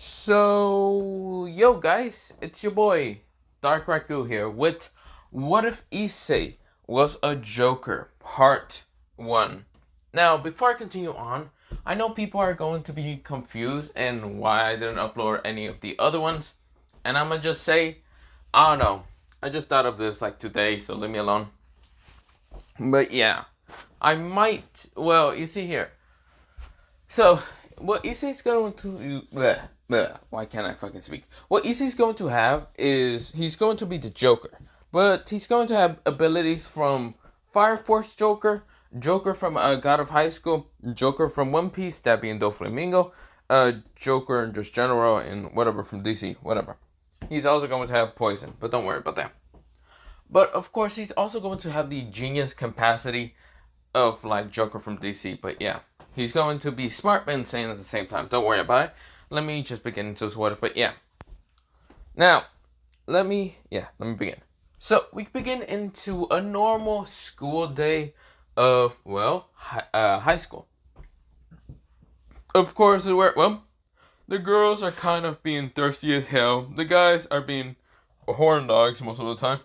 So, yo guys, it's your boy, Dark Raku here with What If Issei Was a Joker, Part 1. Now, before I continue on, I know people are going to be confused and why I didn't upload any of the other ones. And I'm gonna just say, I don't know. I just thought of this like today, so leave me alone. But yeah, I might, well, you see here. So, what Issei's going to why can't I fucking speak? What Issei's going to have is he's going to be the Joker, but he's going to have abilities from Fire Force Joker, Joker from God of High School, Joker from One Piece, that being Doflamingo, Joker and just general and whatever from DC, whatever. He's also going to have poison, but don't worry about that. But of course, he's also going to have the genius capacity of like Joker from DC. But yeah, he's going to be smart but insane at the same time. Don't worry about it. Let me just begin into what. But yeah, now let me begin. So we begin into a normal school day of high school. Of course, the girls are kind of being thirsty as hell. The guys are being horn dogs most of the time.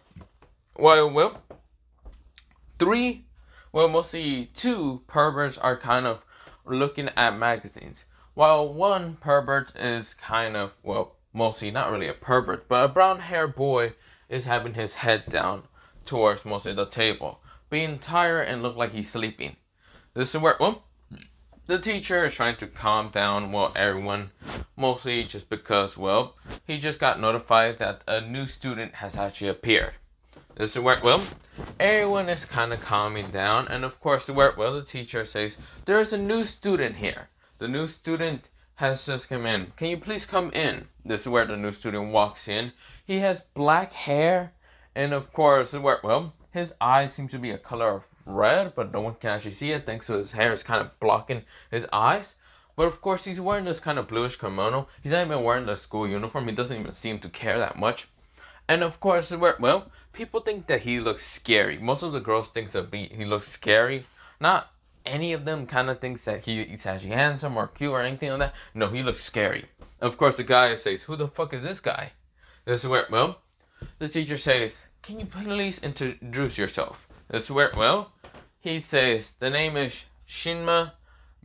Mostly two perverts are kind of looking at magazines. While one pervert is kind of, mostly not really a pervert, but a brown haired boy is having his head down towards mostly the table, being tired and look like he's sleeping. This is where, the teacher is trying to calm down, everyone, mostly just because, he just got notified that a new student has actually appeared. This is where, everyone is kind of calming down, and of course, the teacher says, there is a new student here. The new student has just come in. Can you please come in? This is where the new student walks in. He has black hair, and of course, his eyes seem to be a color of red, but no one can actually see it thanks to his hair is kind of blocking his eyes. But of course, he's wearing this kind of bluish kimono. He's not even wearing the school uniform. He doesn't even seem to care that much. And of course, people think that he looks scary. Most of the girls think that he looks scary. Not any of them kind of thinks that he's actually handsome or cute or anything like that. No, he looks scary. Of course, the guy says, who the fuck is this guy? This is where, the teacher says, can you please introduce yourself? This is where, he says, the name is Shinma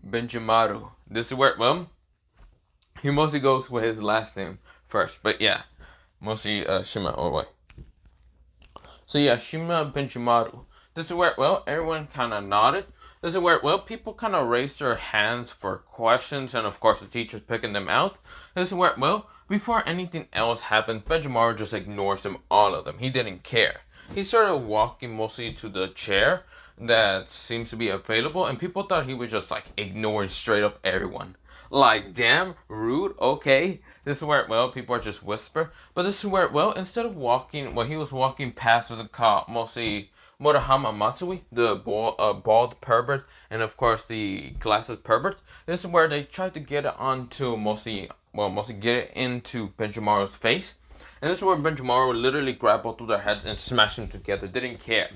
Benjimaru. This is where, he mostly goes with his last name first. But yeah. Mostly Shima So yeah, Shima Benjimaru. This is where, everyone kind of nodded. This is where, people kind of raised their hands for questions, and of course the teacher's picking them out. This is where, before anything else happened, Benjimaru just ignores them, all of them. He didn't care. He started walking mostly to the chair that seems to be available, and people thought he was just like ignoring straight up everyone. Like, damn, rude, okay. This is where, people are just whisper. But this is where, instead of walking, he was walking past with the cop, mostly Murahama Matsui, the bald pervert, and of course the glasses pervert. This is where they tried to get it onto mostly get it into Benjimaru's face. And this is where Benjimaru literally grabbed both of their heads and smashed them together, didn't care.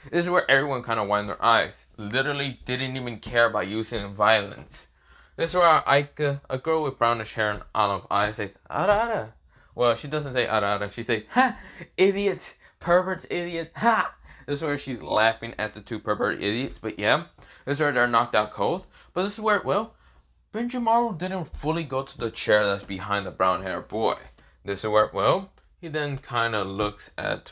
This is where everyone kind of widened their eyes. Literally didn't even care about using violence. This is where Aika, a girl with brownish hair and olive eyes, says, ara ara. Well, she doesn't say ara ara, she says, ha! Idiots! Perverts, idiot! Ha! This is where she's laughing at the two pervert idiots, but yeah. This is where they're knocked out cold. But this is where, Benjimaru didn't fully go to the chair that's behind the brown haired boy. This is where, he then kind of looks at,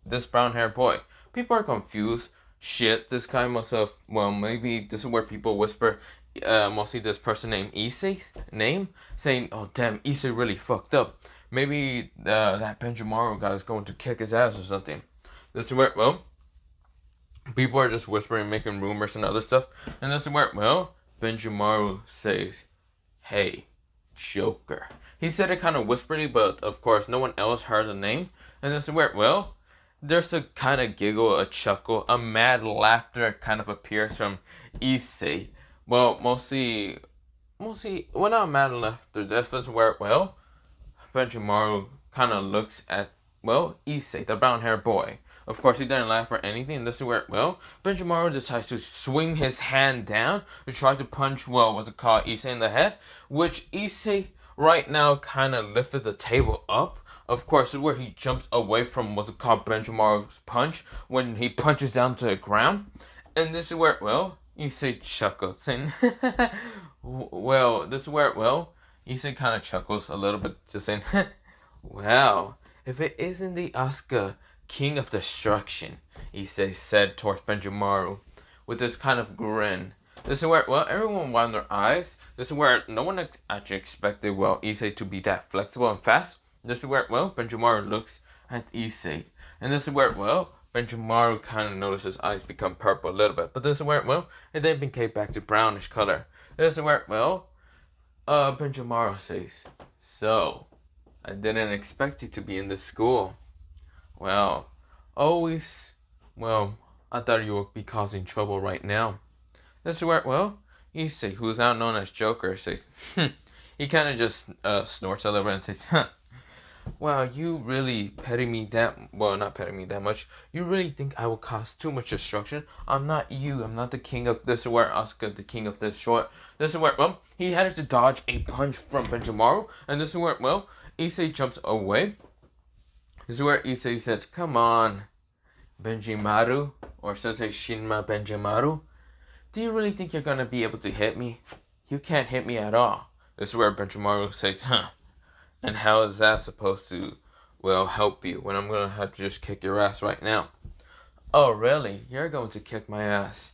this brown haired boy. People are confused. Shit, this guy must have, maybe this is where people whisper, mostly this person named Issei's name, saying, oh damn, Issei really fucked up. Maybe that Benjimaru guy is going to kick his ass or something. This is where, people are just whispering, making rumors and other stuff. And this is where, Benjimaru says, hey, Joker. He said it kind of whisperingly, but of course no one else heard the name. And this is where, there's a kind of giggle, a chuckle, a mad laughter kind of appears from Issei. Mostly, not mad laughter. That's where, Benjimaru kind of looks at, Issei, the brown-haired boy. Of course, he didn't laugh or anything. This is where, Benjimaru decides to swing his hand down to try to punch, Issei in the head, which Issei right now kind of lifted the table up. Of course, this is where he jumps away from what's called Benjamar's punch when he punches down to the ground. And this is where, well, Issei chuckles. And, well, this is where, well, Issei kind of chuckles a little bit, just saying, wow, if it isn't the Asuka, King of Destruction, Issei said towards Benjamaru with this kind of grin. This is where, well, everyone widened their eyes. This is where no one actually expected, well, Issei to be that flexible and fast. This is where, well, Benjamaru looks at Issei. And this is where, well, Benjamaru kind of notices his eyes become purple a little bit. But this is where, well, it then became back to brownish color. This is where, well, Benjamaru says, so, I didn't expect you to be in this school. Well, always, well, I thought you would be causing trouble right now. This is where, well, Issei, who is now known as Joker, says, he kind of just snorts a little bit and says, wow, you really petting me that, well, not petting me that much. You really think I will cause too much destruction? I'm not you. I'm not the king of this. Is where Asuka, the king of this short. This is where, well, he had to dodge a punch from Benjamaru. And this is where, well, Issei jumps away. This is where Issei said, come on, Benjimaru, or Sensei Shinma Benjimaru. Do you really think you're going to be able to hit me? You can't hit me at all. This is where Benjimaru says, and how is that supposed to, well, help you when I'm going to have to just kick your ass right now? Oh, really? You're going to kick my ass?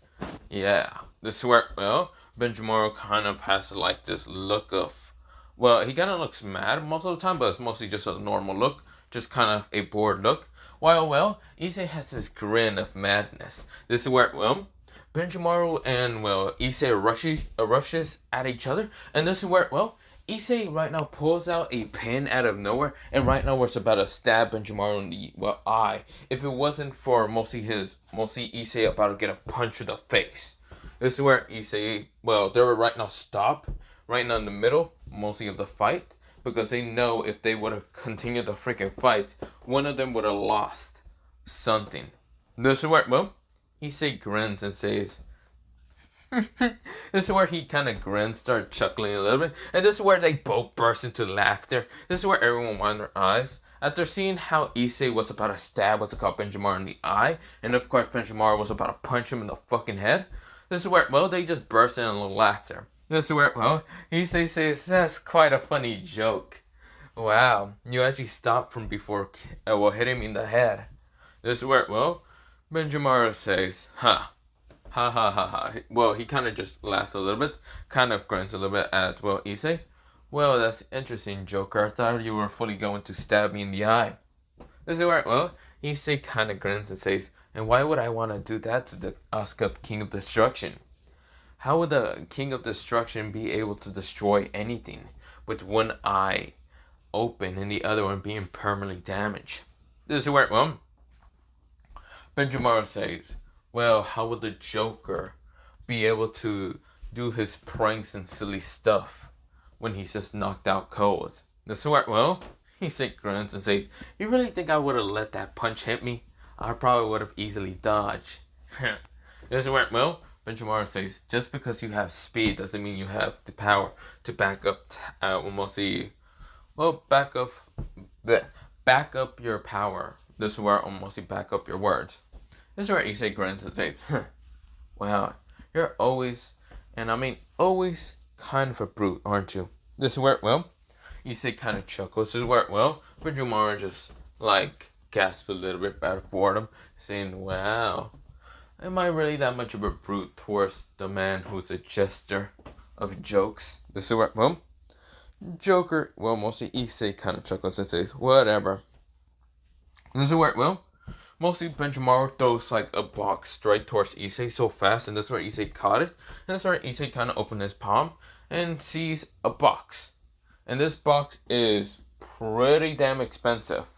Yeah. This is where, well, Benjimaru kind of has like this look of, well, he kind of looks mad most of the time, but it's mostly just a normal look. Just kind of a bored look. While, well, Issei has this grin of madness. This is where, well, Benjimaru and, well, Issei rushes at each other. And this is where, well, Issei right now pulls out a pin out of nowhere, and right now was about to stab Benjimaru in the, well, eye. If it wasn't for mostly Issei about to get a punch to the face. This is where Issei, well, they were right now stopped, right now in the middle, mostly of the fight, because they know if they would have continued the freaking fight, one of them would have lost something. This is where, well, Issei grins and says, this is where he kind of grins, start chuckling a little bit, and this is where they both burst into laughter. This is where everyone widened their eyes after seeing how Issei was about to stab what's called Benjimaru in the eye, and of course Benjimaru was about to punch him in the fucking head. This is where, well, they just burst in a little laughter. This is where, well, Issei says, that's quite a funny joke. Wow, you actually stopped from before, well, hitting me in the head. This is where, well, Benjimaru says, ha ha ha ha. Well, he kind of just laughs a little bit, kind of grins a little bit at, well, Issei. Well, that's interesting, Joker. I thought you were fully going to stab me in the eye. This is where, well, Issei kind of grins and says, and why would I want to do that to the Asuka King of Destruction? How would the King of Destruction be able to destroy anything with one eye open and the other one being permanently damaged? This is where, well, Benjimaru says, well, how would the Joker be able to do his pranks and silly stuff when he's just knocked out cold? This is where, well, Issei grins and says, you really think I would have let that punch hit me? I probably would have easily dodged. This is where, well, Benjimaru says, just because you have speed doesn't mean you have the power to back up, back up your power. This is where almost back up your words. This is where Issei grins and says, wow, you're always, and I mean always, kind of a brute, aren't you? This is where, well, Issei kind of chuckles. This is where, well, Benjimaru just, like, gasps a little bit out of boredom, saying, wow, am I really that much of a brute towards the man who's a jester of jokes? This is where, well, Joker, well, mostly Issei kind of chuckles and says, whatever. This is where, well, mostly Benjimaru throws like a box straight towards Issei so fast, and that's where Issei caught it. And that's where Issei kind of opened his palm and sees a box. And this box is pretty damn expensive.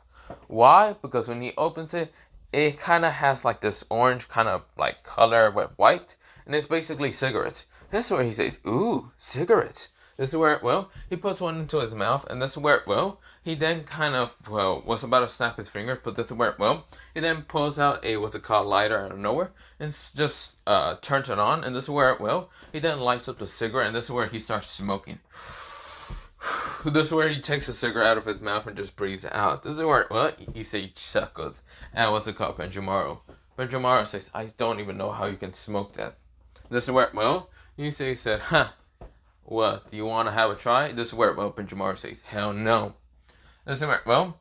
Why? Because when he opens it, it kind of has like this orange kind of like color with white, and it's basically cigarettes. This is where he says, ooh, cigarettes. This is where, well, he puts one into his mouth, and this is where, well, he then kind of, well, was about to snap his fingers, but this is where, well, he then pulls out a, what's it called, lighter out of nowhere, and just turns it on, and this is where, well, he then lights up the cigarette, and this is where he starts smoking. This is where he takes a cigarette out of his mouth and just breathes it out. This is where, well, Issei chuckles. And what's it called, Benjamaro? Benjamaro says, I don't even know how you can smoke that. This is where, well, Issei said, huh, what, do you want to have a try? This is where, well, Benjamaro says, hell no. This is where, well,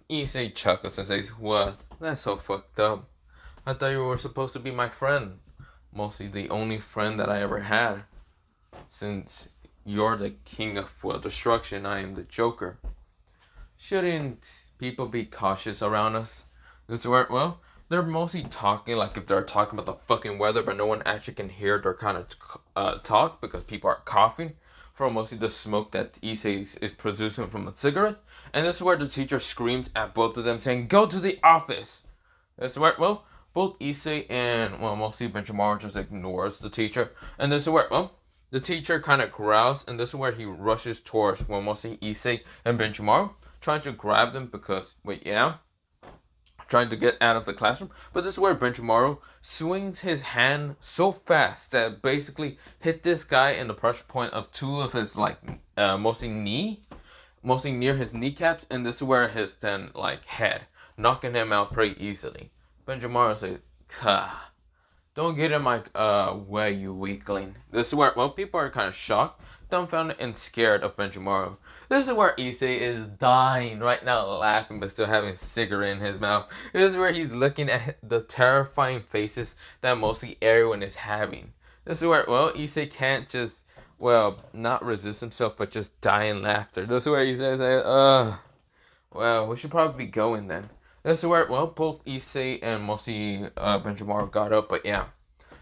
Issei chuckles and says, what, that's so fucked up. I thought you were supposed to be my friend. Mostly the only friend that I ever had. Since you're the king of destruction, I am the Joker. Shouldn't people be cautious around us? This is where, well, they're mostly talking like if they're talking about the fucking weather, but no one actually can hear their kind of talk because people are coughing from mostly the smoke that Issei is producing from a cigarette. And this is where the teacher screams at both of them saying, go to the office! This is where, well, both Issei and, well, mostly Benjamar just ignores the teacher. And this is where, well, the teacher kind of growls, and this is where he rushes towards, well, mostly Issei and Benjamar, trying to grab them because, wait, yeah, trying to get out of the classroom. But this is where Benjamaro swings his hand so fast that basically hit this guy in the pressure point of two of his, like, mostly near his kneecaps, and this is where his then, like, head, knocking him out pretty easily. Benjamaro says, "Ha, don't get in my way, you weakling." This is where, well, people are kind of shocked, dumbfounded, and scared of Benjamaro. This is where Issei is dying right now, laughing, but still having a cigarette in his mouth. This is where he's looking at the terrifying faces that mostly everyone is having. This is where, well, Issei can't just, well, not resist himself, but just die in laughter. This is where he says, well, we should probably be going then. This is where, well, both Issei and mostly Benjamaro got up, but yeah.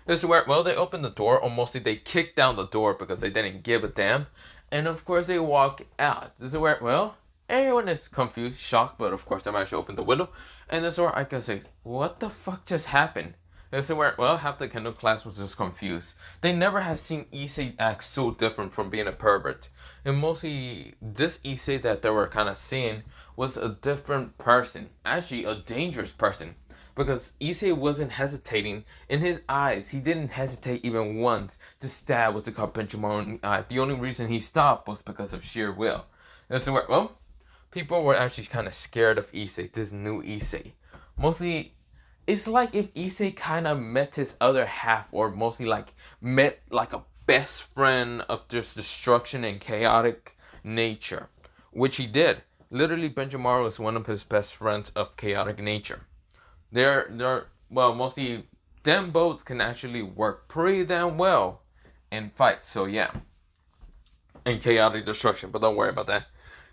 This is where, well, they opened the door, or mostly they kicked down the door because they didn't give a damn. And of course they walk out. This is where, well, everyone is confused, shocked, but of course they managed to open the window. And this is where I can say, what the fuck just happened? This is where, well, half the Kendo class was just confused. They never had seen Issei act so different from being a pervert. And mostly this Issei that they were kind of seeing was a different person. Actually, a dangerous person. Because Issei wasn't hesitating. In his eyes, he didn't hesitate even once to stab what's it called Benjamaro in the eye. The only reason he stopped was because of sheer will. This is where, well, people were actually kind of scared of Issei, this new Issei. Mostly, it's like if Issei kind of met his other half, or mostly like met like a best friend of just destruction and chaotic nature, which he did. Literally, Benjamaro is one of his best friends of chaotic nature. They're well, mostly them both can actually work pretty damn well in fights. So yeah, and chaotic destruction. But don't worry about that.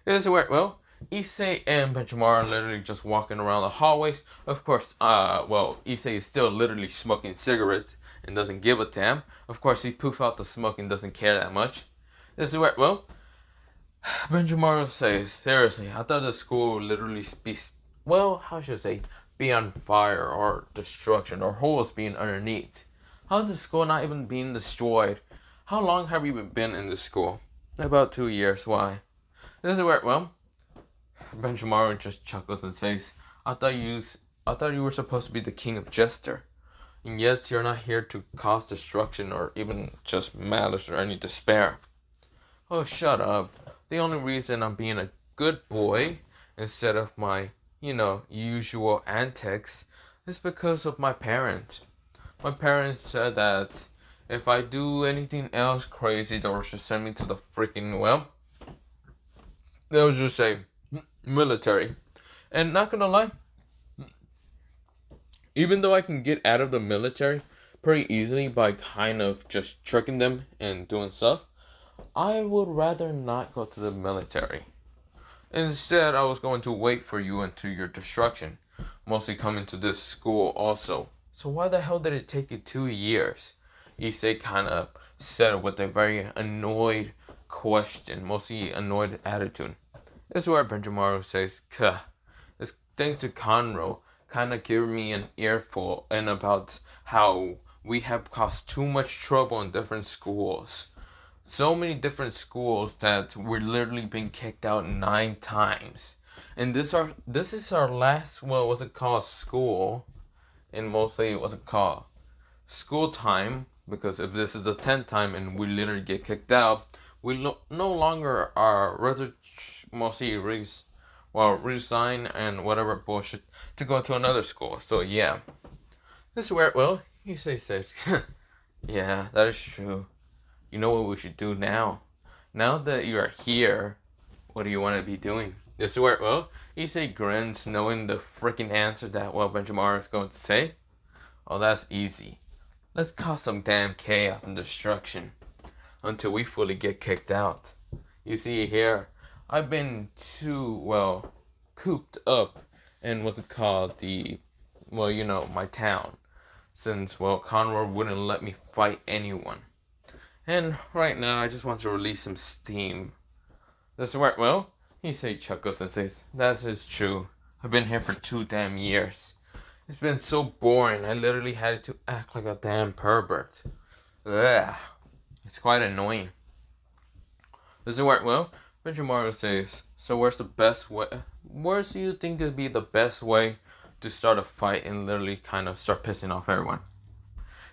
This is where, well, Issei and Benjamaro are literally just walking around the hallways. Of course, well, Issei is still literally smoking cigarettes and doesn't give a damn. Of course, he poofs out the smoke and doesn't care that much. This is where, well, Benjamaro says, seriously, I thought the school would literally be, well, how should I say, be on fire or destruction or holes being underneath. How's the school not even being destroyed? How long have you been in the school? About 2 years. Why? This is where, well, Benjamaro just chuckles and says, I thought you were supposed to be the king of jester, and yet you're not here to cause destruction or even just malice or any despair. Oh, shut up. The only reason I'm being a good boy instead of my, usual antics is because of my parents. My parents said that if I do anything else crazy, they'll just send me to the freaking, well, they'll just say, military. And not gonna lie, even though I can get out of the military pretty easily by kind of just tricking them and doing stuff, I would rather not go to the military. Instead, I was going to wait for you until your destruction, mostly coming to this school also. So why the hell did it take you 2 years? Issei kind of said with a very annoyed question, mostly annoyed attitude. This is where Benjamaro says, "Kuh, it's thanks to Conroe, kind of giving me an earful and about how we have caused too much trouble in different schools. So many different schools that we're literally being kicked out 9 times. And this is our last, well, what's it called, school. And mostly, what's it called? School time. Because if this is the 10th time and we literally get kicked out, we no longer are rather mostly resign and whatever bullshit to go to another school. So yeah, this is where Issei said, yeah, that is true. You know what we should do now? Now that you are here, what do you want to be doing? This is where Issei grins, knowing the freaking answer that Benjamin is going to say. Oh, that's easy. Let's cause some damn chaos and destruction until we fully get kicked out. You see here, I've been too, cooped up in what's it called, my town. Since, Conroy wouldn't let me fight anyone. And right now, I just want to release some steam. That's right, Issei chuckles and says, that is true. I've been here for 2 damn years. It's been so boring, I literally had to act like a damn pervert. Ugh. It's quite annoying. This is where, Benjamin says, so where's the best way? Where do you think would be the best way to start a fight and literally kind of start pissing off everyone?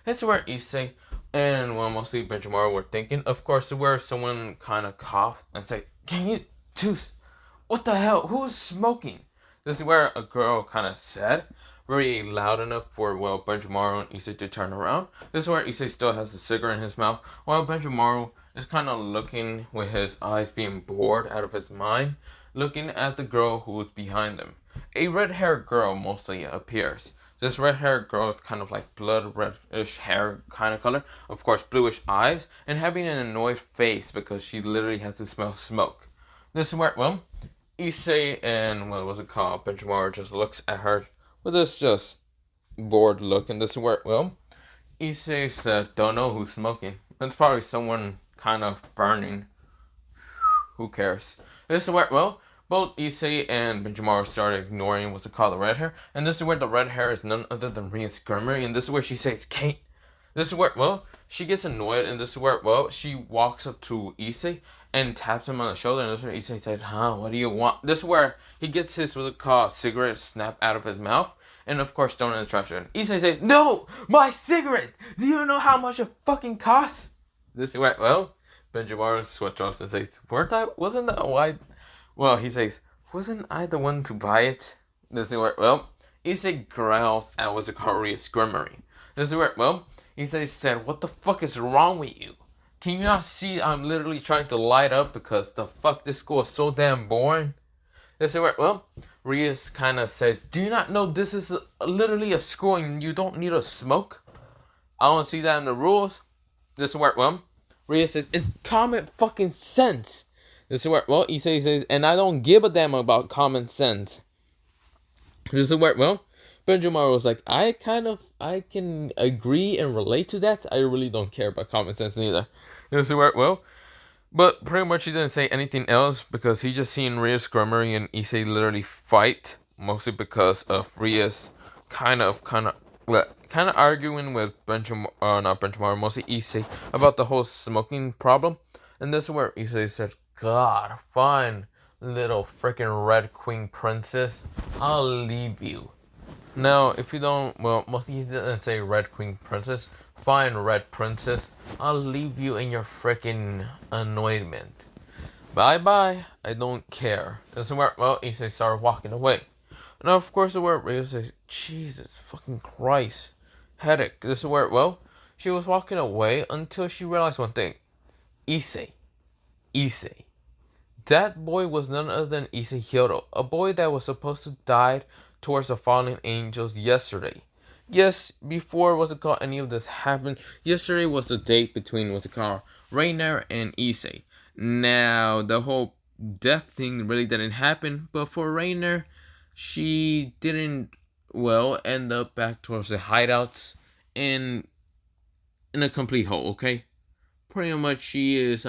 This is where Issei and mostly Benjamin were thinking. Of course, where someone kind of coughed and said, can you tooth? What the hell? Who's smoking? This is where a girl kind of said, very loud enough for, Benjamin and Issei to turn around. This is where Issei still has the cigarette in his mouth, while Benjamin is kind of looking with his eyes being bored out of his mind, looking at the girl who was behind him. A red-haired girl mostly appears. This red-haired girl is kind of like blood reddish hair kind of color, of course bluish eyes, and having an annoyed face because she literally has to smell smoke. This is where, Issei and, Benjamin just looks at her with this just bored look, and this is where, Issei said, don't know who's smoking. It's probably someone kind of burning. Who cares? This is where, both Issei and Benjamin started ignoring what's called the red hair, and this is where the red hair is none other than Ria's Grimmery, and this is where she says, Kate. This is where, she gets annoyed, and this is where, she walks up to Issei and taps him on the shoulder, and this is where Issei says, what do you want? This is where he gets his, cigarette snap out of his mouth, and of course, thrown in the trash can. Issei says, no! My cigarette! Do you know how much it fucking costs? This is where, Benjamin switches off and says, wasn't that why? He says, wasn't I the one to buy it? This is where, Issei growls at what's it called, Ria's Grimmery. This is where, Issei said, what the fuck is wrong with you? Can you not see I'm literally trying to light up because the fuck this school is so damn boring? This is where, Ria's kind of says, do you not know this is literally a school and you don't need to smoke? I don't see that in the rules. This is where, Ria says, it's common fucking sense. This is where, Issei says, and I don't give a damn about common sense. This is where, Benjamin was like, I can agree and relate to that. I really don't care about common sense neither. This is where, but pretty much he didn't say anything else because he just seen Ria's Grimmery and Issei literally fight, mostly because of Ria's kind of arguing with not Benjamin, mostly Issei, about the whole smoking problem. And this is where Issei said, God, fine, little freaking Red Queen Princess, I'll leave you. Now, if you don't, mostly he didn't say Red Queen Princess, fine, Red Princess, I'll leave you in your freaking annoyment. Bye-bye, I don't care. This is where, Issei started walking away. Now, of course, the word Ria says, Jesus fucking Christ. Headache. This is where, she was walking away until she realized one thing. Issei. That boy was none other than Issei Hiro, a boy that was supposed to die towards the fallen angels yesterday. Yes, before any of this happened, yesterday was the date between Reiner and Issei. Now, the whole death thing really didn't happen, but for Reiner, she didn't, end up back towards the hideouts in a complete hole, okay? Pretty much she is,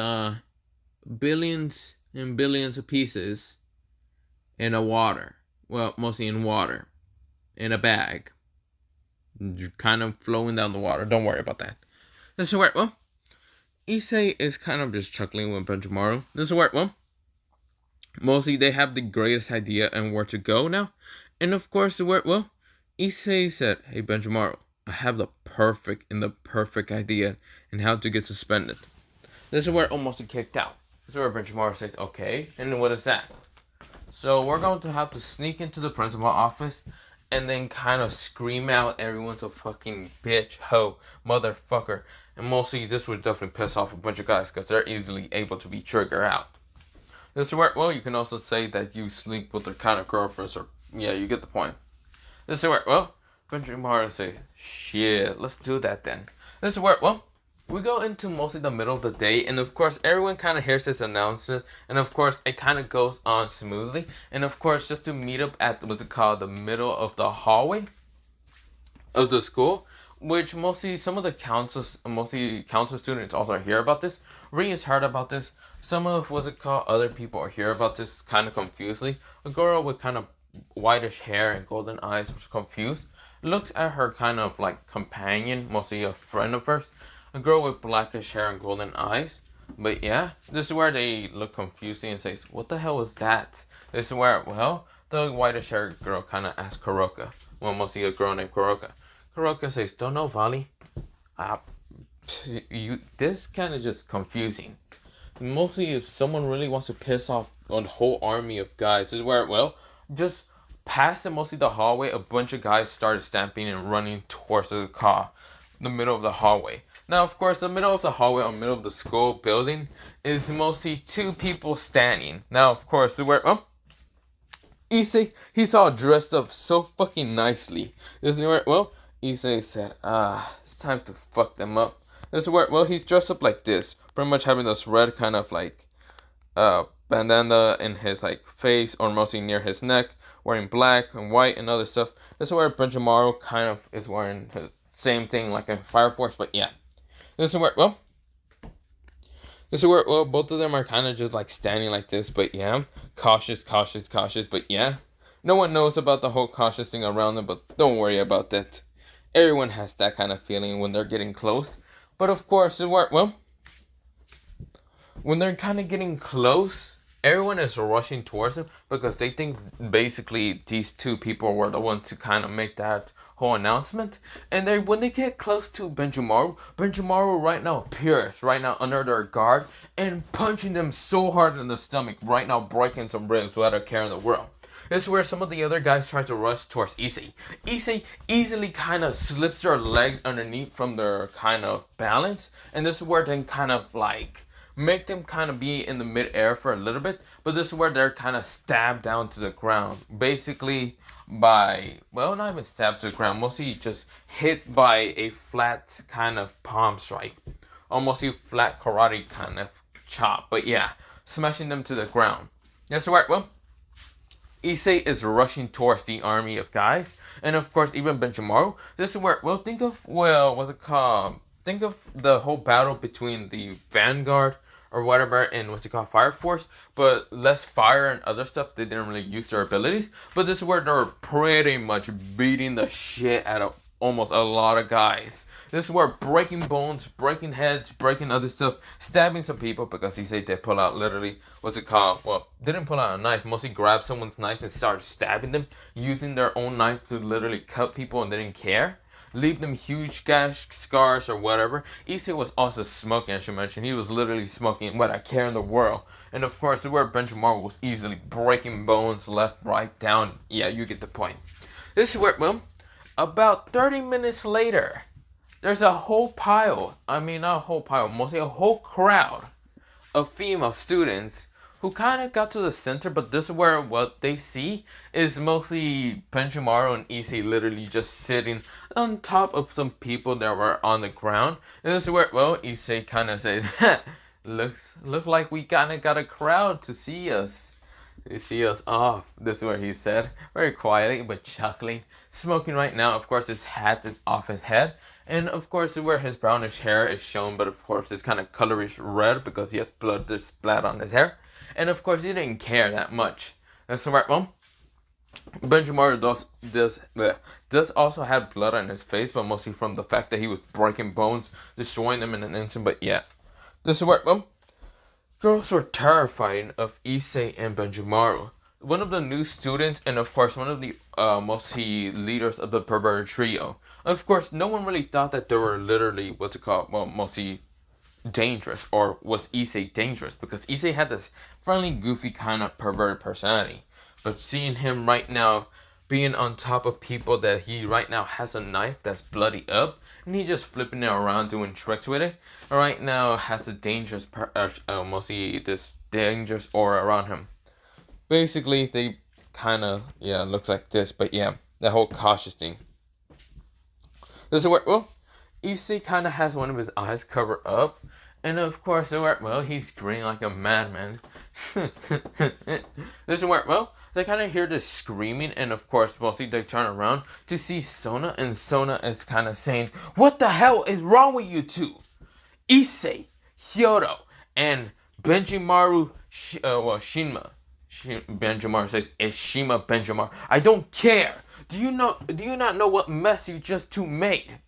billions and billions of pieces in a water. Well, mostly in water. In a bag. Kind of flowing down the water. Don't worry about that. This is where, Issei is kind of just chuckling with Benjamin. This is where, mostly they have the greatest idea and where to go now. And of course, Issei said, hey, Benjamin, I have the perfect idea and how to get suspended. This is where almost kicked out. This is where Benjamin says, okay, and what is that? So we're going to have to sneak into the principal office and then kind of scream out everyone's a fucking bitch, hoe, motherfucker. And mostly this would definitely piss off a bunch of guys because they're easily able to be triggered out. This is where, well, you can also say that you sleep with their kind of girlfriends, or, yeah, you get the point. This is where, well, Benjamin say, shit, let's do that then. This is where, well, we go into mostly the middle of the day, and of course, everyone kind of hears this announcement, and of course, it kind of goes on smoothly, and of course, just to meet up at what's it called, the middle of the hallway of the school, which mostly some of the council students also hear about this. Ree has heard about this. Some of what's it called, other people are hear about this kind of confusedly. A girl with kind of whitish hair and golden eyes was confused. Looks at her kind of like companion, mostly a friend of hers. A girl with blackish hair and golden eyes. But yeah, this is where they look confused and says, what the hell was that? This is where, well, the whitish haired girl kind of asks Kuroka. Well, mostly a girl named Kuroka. Kuroka says, don't know, Vali. This kind of just confusing. Mostly if someone really wants to piss off a whole army of guys, this is where, well, just past mostly the hallway, a bunch of guys started stamping and running towards the car, the middle of the hallway. Now, of course, the middle of the hallway or middle of the school building is mostly two people standing. Now, of course, where, Issei, he's all dressed up so fucking nicely. This is where, well, Issei said, it's time to fuck them up. This is where, well, he's dressed up like this, pretty much having this red kind of like, bandana in his like face or mostly near his neck, wearing black and white and other stuff. This is where Benjamaru kind of is wearing the same thing like in Fire Force, but yeah. This is where, well, both of them are kind of just like standing like this, but yeah, cautious, but yeah. No one knows about the whole cautious thing around them, but don't worry about that. Everyone has that kind of feeling when they're getting close. But of course, well, when they're kind of getting close, everyone is rushing towards them because they think basically these two people were the ones to kind of make that whole announcement. And when they get close to Benjamaru right now appears right now under their guard and punching them so hard in the stomach, right now breaking some ribs without a care in the world. This is where some of the other guys try to rush towards Issei. Issei easily kind of slips their legs underneath from their kind of balance, and this is where they kind of like make them kind of be in the mid-air for a little bit, but this is where they're kind of stabbed down to the ground. Basically by, well, not even stabbed to the ground, mostly just hit by a flat kind of palm strike. Almost a flat karate kind of chop, but yeah, smashing them to the ground. That's right, well, Issei is rushing towards the army of guys, and of course even Benjamaru. This is where, well, think of, well, what's it called? Think of the whole battle between the Vanguard or whatever in what's it called, Fire Force, but less fire and other stuff. They didn't really use their abilities, but this is where they're pretty much beating the shit out of almost a lot of guys. This is where breaking bones, breaking heads, breaking other stuff, stabbing some people because he said they pull out literally, what's it called? Well, didn't pull out a knife, mostly grabbed someone's knife and started stabbing them, using their own knife to literally cut people and didn't care. Leave them huge gash, scars, or whatever. Issei was also smoking, as you mentioned. He was literally smoking without a care in the world. And of course, where Benjamaru was easily breaking bones left, right, down. Yeah, you get the point. This is where, well, about 30 minutes later, there's a whole pile, not a whole pile, mostly a whole crowd of female students who kind of got to the center, but this is where what they see is mostly Benjamaru and Issei literally just sitting on top of some people that were on the ground. And this is where, well, Issei kind of said, look like we kind of got a crowd to see us. They see us off. This is where he said, very quietly but chuckling. Smoking right now, of course his hat is off his head. And of course where his brownish hair is shown, but of course it's kind of colorish red because he has blood that's splat on his hair. And of course he didn't care that much. And so right, well, Benjamaru does also have blood on his face, but mostly from the fact that he was breaking bones, destroying them in an instant. But yeah, this is where, well, girls were terrified of Issei and Benjamaru. One of the new students, and of course one of the mostly leaders of the perverted trio. Of course, no one really thought that they were literally, what's it called? Well, mostly dangerous, or was Issei dangerous? Because Issei had this friendly, goofy kind of perverted personality. But seeing him right now being on top of people that he right now has a knife that's bloody up, and he just flipping it around doing tricks with it, right now has a dangerous, mostly this dangerous aura around him. Basically, they kind of, yeah, looks like this, but yeah, that whole cautious thing. This is where, well, Issei kind of has one of his eyes covered up, and of course, well, he's grinning like a madman. This is where, well, they kind of hear this screaming, and of course, mostly they turn around to see Sona, and Sona is kind of saying, "What the hell is wrong with you two? Issei, Hyodo, and Benjimaru, Shinma." Benjimaru says, "Ishima Benjimaru. I don't care. Do you not know what mess you just two made?"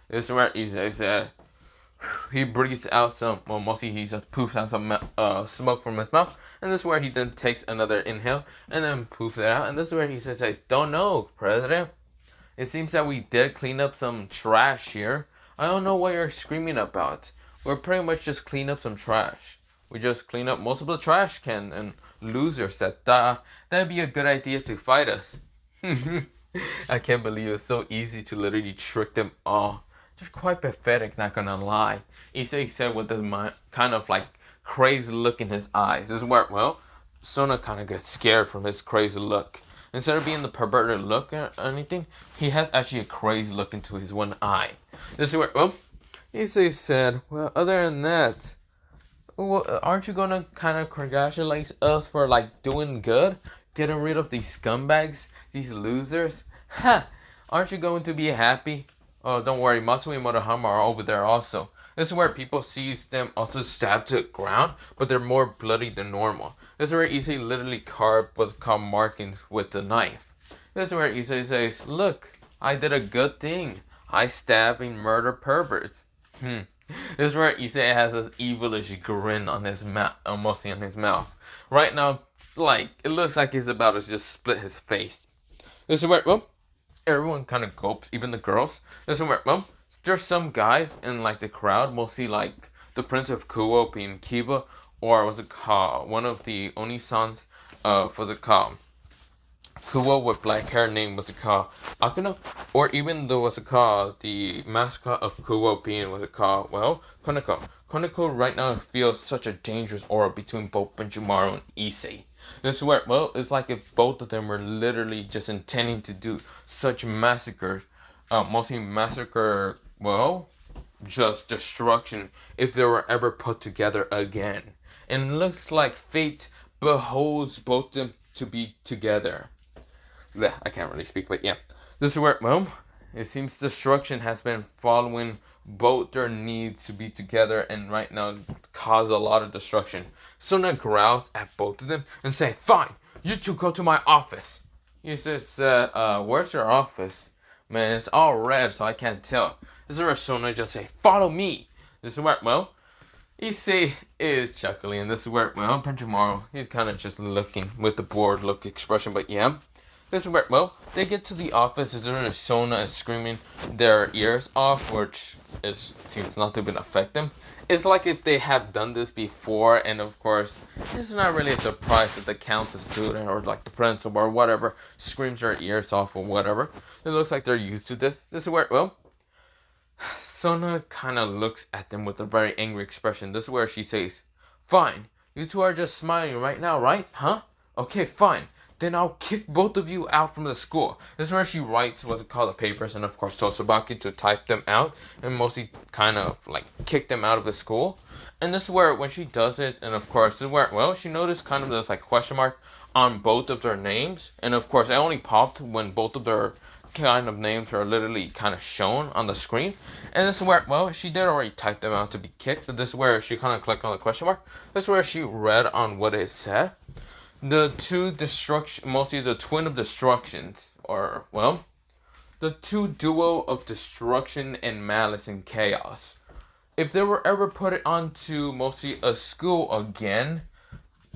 This is where Issei said, he breathes out some, well, mostly he just poofs out some smoke from his mouth, and this is where he then takes another inhale, and then poofs it out, and this is where he says, "Don't know, President. It seems that we did clean up some trash here. I don't know what you're screaming about. We're pretty much just clean up some trash. We just clean up most of the trash can, and losers said, that'd be a good idea to fight us." I can't believe it's so easy to literally trick them all. They're quite pathetic, not gonna lie. Issei said with this kind of like crazy look in his eyes. This is where, well, Sona kind of gets scared from his crazy look. Instead of being the perverted look or anything, he has actually a crazy look into his one eye. This is where, well, Issei said, well, other than that, well, aren't you gonna kind of congratulate us for like doing good? Getting rid of these scumbags, these losers? Ha! Aren't you going to be happy? Oh, don't worry, Matsui and Motohama are over there also. This is where people sees them also stabbed to the ground, but they're more bloody than normal. This is where Issei literally carved what's called markings with the knife. This is where Issei says, "Look, I did a good thing. I stab and murder perverts." This is where Issei has this evilish grin on his mouth, mostly on his mouth. Right now, like, it looks like he's about to just split his face. This is where, well, everyone kind of gulps, even the girls. This is where, well, there's some guys in like the crowd, mostly like the Prince of Kuo being Kiba, or was it called one of the Oni-sans for the Kuo with black hair name was it called Akuna, or even though was it called the mascot of Kuo being was it called, well, Koneko. Koneko right now feels such a dangerous aura between both Benjimaru and Issei. This is where, well, it's like if both of them were literally just intending to do such massacres, mostly massacre, well, just destruction if they were ever put together again. And it looks like fate beholds both of them to be together. Blech, I can't really speak, but yeah. This is where, well, it seems destruction has been following both their needs to be together and right now cause a lot of destruction. Sona growls at both of them and say, "Fine, you two go to my office." He says, "Where's your office?" Man, it's all red, so I can't tell. This is where Sona just say, "Follow me." This is where, well, Issei is chuckling, and this is where, well, Benjimaru, he's kind of just looking with the bored look expression, but yeah. This is where, well, they get to the office, and Sona is screaming their ears off, which seems not to even affect them. It's like if they have done this before, and of course, it's not really a surprise that the council student or like the principal or whatever screams their ears off or whatever. It looks like they're used to this. This is where, well, Sona kind of looks at them with a very angry expression. This is where she says, "Fine, you two are just smiling right now, right? Huh? Okay, fine. Then I'll kick both of you out from the school." This is where she writes what's it called, the papers, and of course Tsubaki to type them out and mostly kind of like kick them out of the school. And this is where when she does it, and of course this is where, well, she noticed kind of this like question mark on both of their names, and of course it only popped when both of their kind of names are literally kind of shown on the screen. And this is where, well, she did already type them out to be kicked, but this is where she kind of clicked on the question mark. This is where she read on what it said. The two mostly the twin of destructions, or, well, the two duo of destruction and malice and chaos. If they were ever put onto mostly a school again,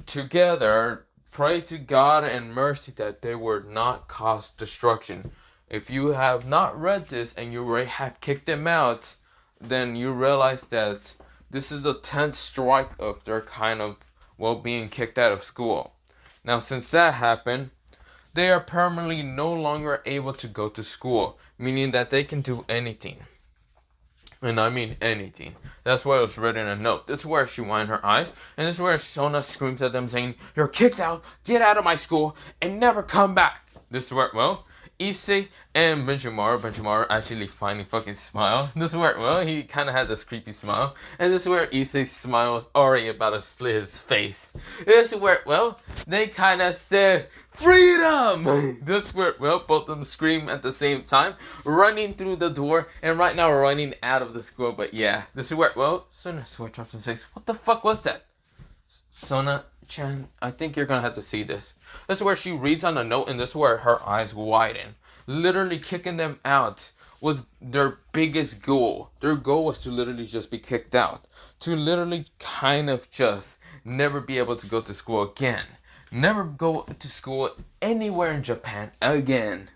together, pray to God and mercy that they would not cause destruction. If you have not read this and you already have kicked them out, then you realize that this is the 10th strike of their kind of, well, being kicked out of school. Now, since that happened, they are permanently no longer able to go to school, meaning that they can do anything. And I mean anything. That's why it was written in a note. This is where she winds her eyes, and this is where Sona screams at them saying, "You're kicked out, get out of my school, and never come back." This is where, well, Issei and Benjimaru actually finally fucking smile. This is where, well, he kind of had this creepy smile. And this is where Issei's smile was already about to split his face. This is where, well, they kind of said, "Freedom!" This is where, well, both of them scream at the same time, running through the door, and right now running out of the school. But yeah, this is where, well, Sona switch up and says, "What the fuck was that?" Sona-chan, I think you're gonna have to see this. This is where she reads on the note, and this is where her eyes widen. Literally kicking them out was their biggest goal. Their goal was to literally just be kicked out. To literally kind of just never be able to go to school again. Never go to school anywhere in Japan again.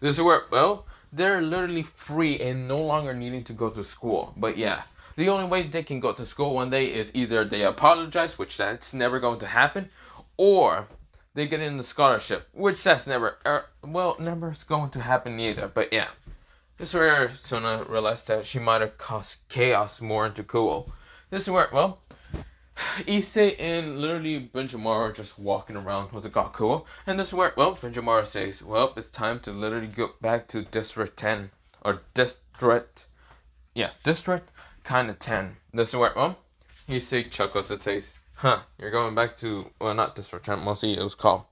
This is where, well, they're literally free and no longer needing to go to school. But yeah, the only way they can go to school one day is either they apologize, which that's never going to happen, or they get in the scholarship, which that's never, never is going to happen either. But yeah, this is where Sona realized that she might have caused chaos more into Kuo. This is where, well, Issei and literally Benjimaru are just walking around with a Gakuo. And this is where, well, Benjimaru says, "Well, it's time to literally go back to District 10. Or District kind of 10. This is where, well, Issei chuckles and says, "Huh, you're going back to, well, not District 10, mostly it was called.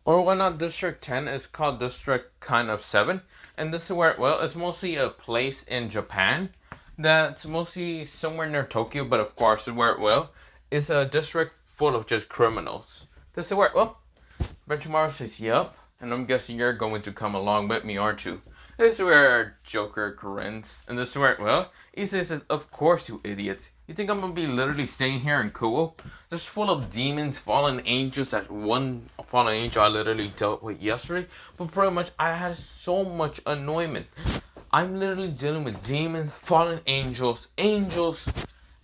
Or well, not District 10, it's called District kind of 7. And this is where, well, it's mostly a place in Japan that's mostly somewhere near Tokyo, but of course, where, well, it's a district full of just criminals. This is where, well, Benjimaru says, "Yup, and I'm guessing you're going to come along with me, aren't you?" This is where Joker grins, and this is where, well, Issei says, "Of course, you idiot. You think I'm gonna be literally staying here in Kuo? Just full of demons, fallen angels. That one fallen angel I literally dealt with yesterday. But pretty much, I had so much annoyment. I'm literally dealing with demons, fallen angels,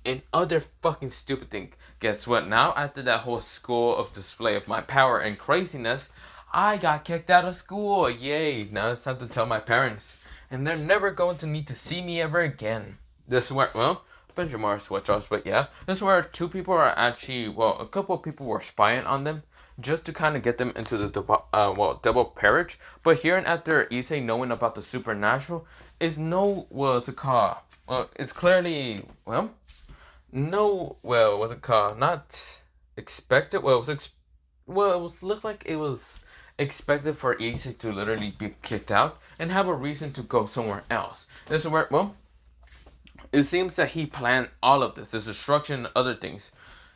and other fucking stupid things. Guess what? Now, after that whole school of display of my power and craziness, I got kicked out of school. Yay! Now it's time to tell my parents, and they're never going to need to see me ever again." This is where, well, Benjimaru switch offs, but yeah, this is where two people are actually, well, a couple of people were spying on them just to kind of get them into the double peerage. But here and after Issei knowing about the supernatural is it's clearly, well, no, well, what's it called? Not expected. Well, looked like it was expected for Issei to literally be kicked out and have a reason to go somewhere else. This is where, well, it seems that he planned all of this destruction and other things.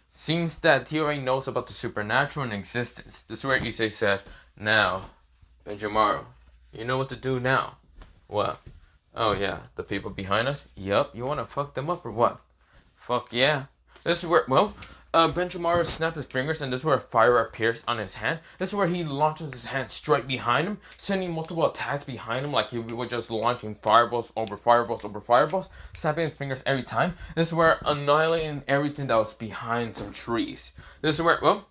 Seems that he already knows about the supernatural in existence. This is where Issei said, "Now, Benjimaru, you know what to do now." "What?" "Oh yeah, the people behind us?" "Yup, you wanna fuck them up or what?" "Fuck yeah." This is where, well, Benjimaru snaps his fingers, and this is where fire appears on his hand. This is where he launches his hand straight behind him, sending multiple attacks behind him, like he was just launching fireballs over fireballs over fireballs, snapping his fingers every time. This is where annihilating everything that was behind some trees. This is where, well,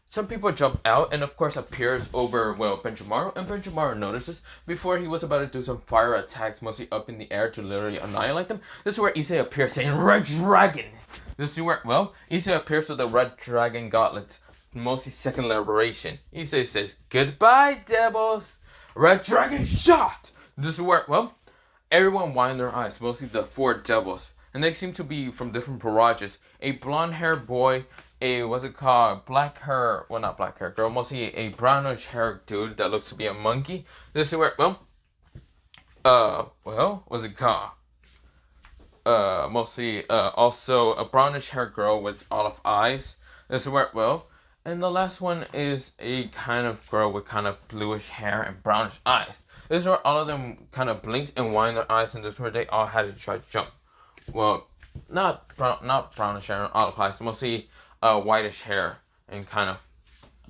some people jump out and of course appears over, well, Benjimaru, and Benjimaru notices before he was about to do some fire attacks mostly up in the air to literally annihilate them. This is where Issei appears saying, "Red Dragon!" This is where, well, Issei appears with the Red Dragon gauntlets, mostly second liberation. Issei says, "Goodbye, devils! Red Dragon shot!" This is where, well, everyone widened their eyes, mostly the four devils. And they seem to be from different parages. A blonde-haired boy, a, what's it called, black hair, well, not black hair girl, mostly a brownish hair dude that looks to be a monkey. This is where, well, what's it called? Mostly, also a brownish hair girl with olive eyes. This is where, well, and the last one is a kind of girl with kind of bluish hair and brownish eyes. This is where all of them kind of blinked and widened their eyes, and this is where they all had to try to jump. Well, not brownish hair and olive eyes, mostly whitish hair and kind of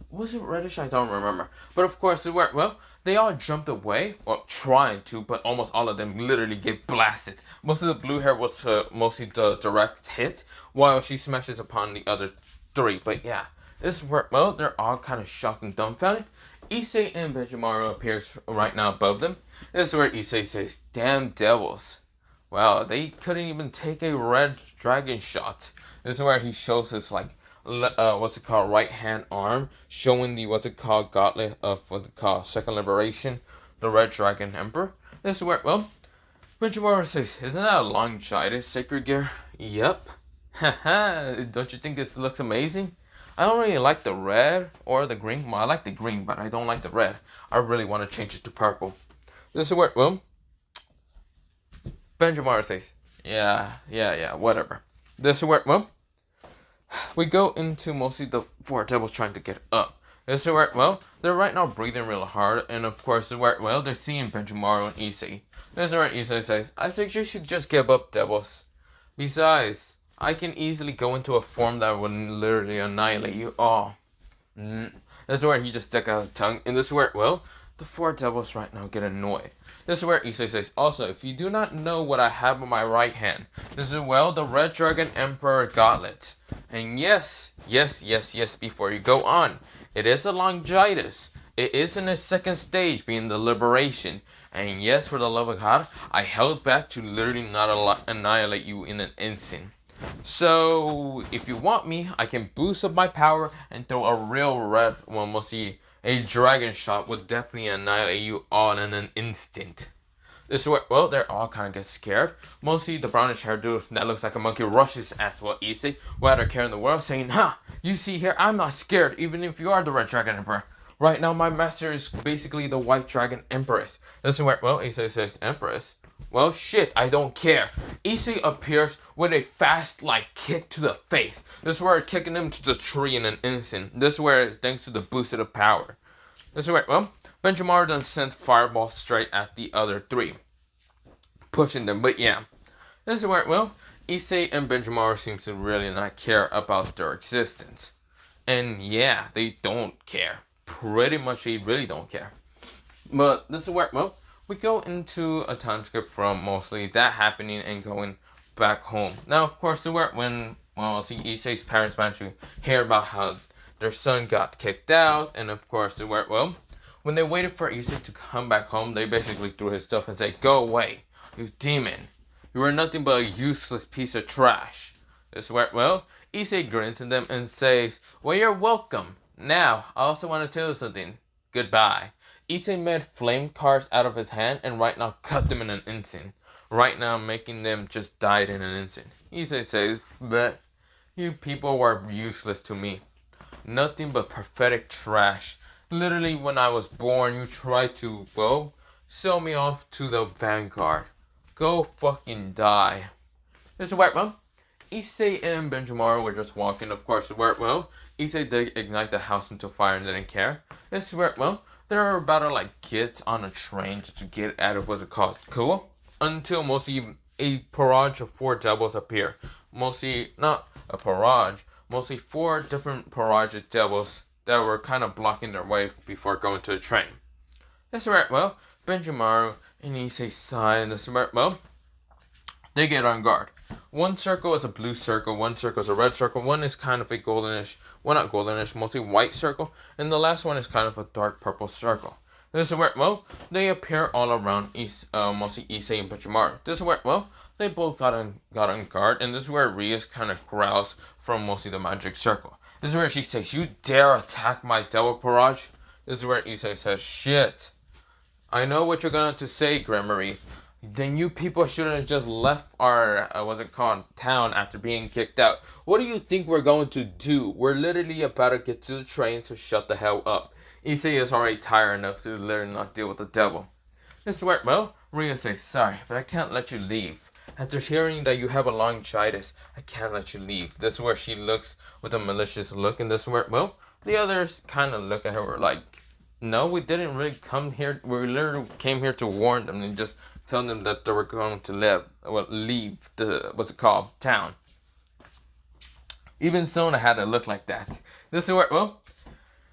was it reddish? I don't remember. But of course, well, they all jumped away, or trying to, but almost all of them literally get blasted. Most of the blue hair was mostly the direct hit, while she smashes upon the other three. But yeah, this is where, well, they're all kind of shocked and dumbfounded. Issei and Benjimaru appears right now above them. This is where Issei says, "Damn devils. Wow, they couldn't even take a red dragon shot." This is where he shows his, like, what's it called, right hand arm, showing the, what's it called, gauntlet of, what's it called, second liberation, the red dragon emperor. This is where, well, Benjimaru says, "Isn't that a longitis sacred gear?" Yep. Haha, don't you think this looks amazing? I don't really like the red or the green. Well, I like the green, but I don't like the red. I really want to change it to purple. This is where, well, Benjimaru says, yeah, whatever. This is where, well, we go into mostly the four devils trying to get up. This is where, well, they're right now breathing real hard, and of course, where, well, they're seeing Benjimaru and Issei. This is where Issei says, "I think you should just give up, devils. Besides, I can easily go into a form that would literally annihilate you all." This is where he just stuck out his tongue, and this is where, well, the four devils right now get annoyed. This is where Issei says, "Also, if you do not know what I have in my right hand, this is, well, the Red Dragon Emperor Gauntlet. And yes, before you go on, it is a longitis. It is in its second stage, being the liberation. And yes, for the love of God, I held back to literally not annihilate you in an instant. So, if you want me, I can boost up my power and throw a real red, well, mostly a dragon shot would definitely annihilate you all in an instant." This is where, well, they're all kind of get scared. Mostly the brownish haired dude that looks like a monkey rushes at, well, Issei, without her care in the world, saying, "Ha! You see here, I'm not scared, even if you are the Red Dragon Emperor. Right now, my master is basically the White Dragon Empress." This is where, well, Issei says, "Empress? Well, shit, I don't care." Issei appears with a fast, like, kick to the face. This is where kicking him to the tree in an instant. This is where, thanks to the boost of the power. This is where, well, Benjimaru then sends fireballs straight at the other three, pushing them. But yeah, this is where, well, Issei and Benjimaru seem to really not care about their existence. And yeah, they don't care. Pretty much, they really don't care. But this is where, well, we go into a time skip from mostly that happening and going back home. Now, of course, when, well, see, Issei's parents managed to hear about how their son got kicked out, and of course, well, when they waited for Issei to come back home, they basically threw his stuff and said, "Go away, you demon. You are nothing but a useless piece of trash." This is where, well, Issei grins at them and says, "Well, you're welcome. Now, I also want to tell you something. Goodbye." Issei made flame cards out of his hand and right now cut them in an instant. Right now, making them just die in an instant. Issei says, "But you people were useless to me. Nothing but pathetic trash. Literally, when I was born, you tried to, well, sell me off to the Vanguard. Go fucking die." This is where, well, Issei and Benjimaru were just walking, of course, where, well, Issei did ignite the house into fire and didn't care. This is where, well, there are about to, like, kids on a train just to get out of what's it called, cool? Until mostly a barrage of four devils appear. Mostly, not a barrage, mostly four different barrage of devils that were kind of blocking their way before going to the train. That's right, well, Benjimaru and Issei sigh, and that's right, well, they get on guard. One circle is a blue circle, one circle is a red circle, one is kind of a goldenish, well, not goldenish, mostly white circle, and the last one is kind of a dark purple circle. This is where, well, they appear all around mostly Issei and Benjimaru. This is where, well, they both got on guard, and this is where Rias kind of growls from mostly the magic circle. This is where she says, "You dare attack my devil barrage?" This is where Issei says, "Shit. I know what you're going to say, Gremory. Then you people shouldn't have just left our, town after being kicked out. What do you think we're going to do? We're literally about to get to the train, so shut the hell up." Issei is already tired enough to literally not deal with the devil. This is where, well, Ria says, "Sorry, but I can't let you leave. After hearing that you have a longitis, I can't let you leave." This is where she looks with a malicious look, and this is where, well, the others kind of look at her like, "No, we didn't really come here. We literally came here to warn them and just tell them that they were going to leave the, town." Even Sona had to look like that. This is where, well,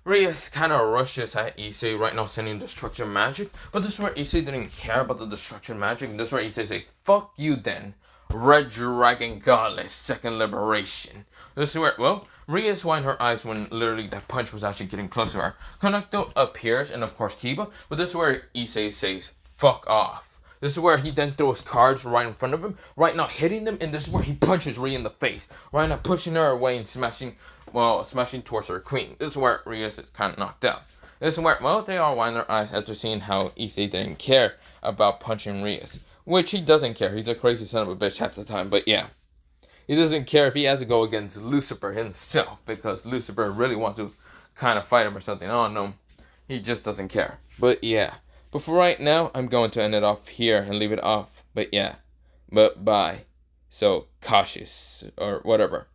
Rias kind of rushes at Issei right now, sending destruction magic. But this is where Issei didn't care about the destruction magic. And this is where Issei says, "Fuck you then, Red Dragon Goddess, second liberation." This is where, well, Rias widened her eyes when literally that punch was actually getting close to her. Koneko appears, and of course Kiba. But this is where Issei says, "Fuck off." This is where he then throws cards right in front of him, right now hitting them, and this is where he punches Ria in the face, right now pushing her away and smashing towards her queen. This is where Ria is kind of knocked out. This is where, well, they all wind their eyes after seeing how Issei didn't care about punching Rias, which he doesn't care. He's a crazy son of a bitch half the time, but yeah. He doesn't care if he has to go against Lucifer himself, because Lucifer really wants to kind of fight him or something. I don't know. He just doesn't care. But yeah. But for right now, I'm going to end it off here and leave it off. But yeah. But bye. So, cautious. Or whatever.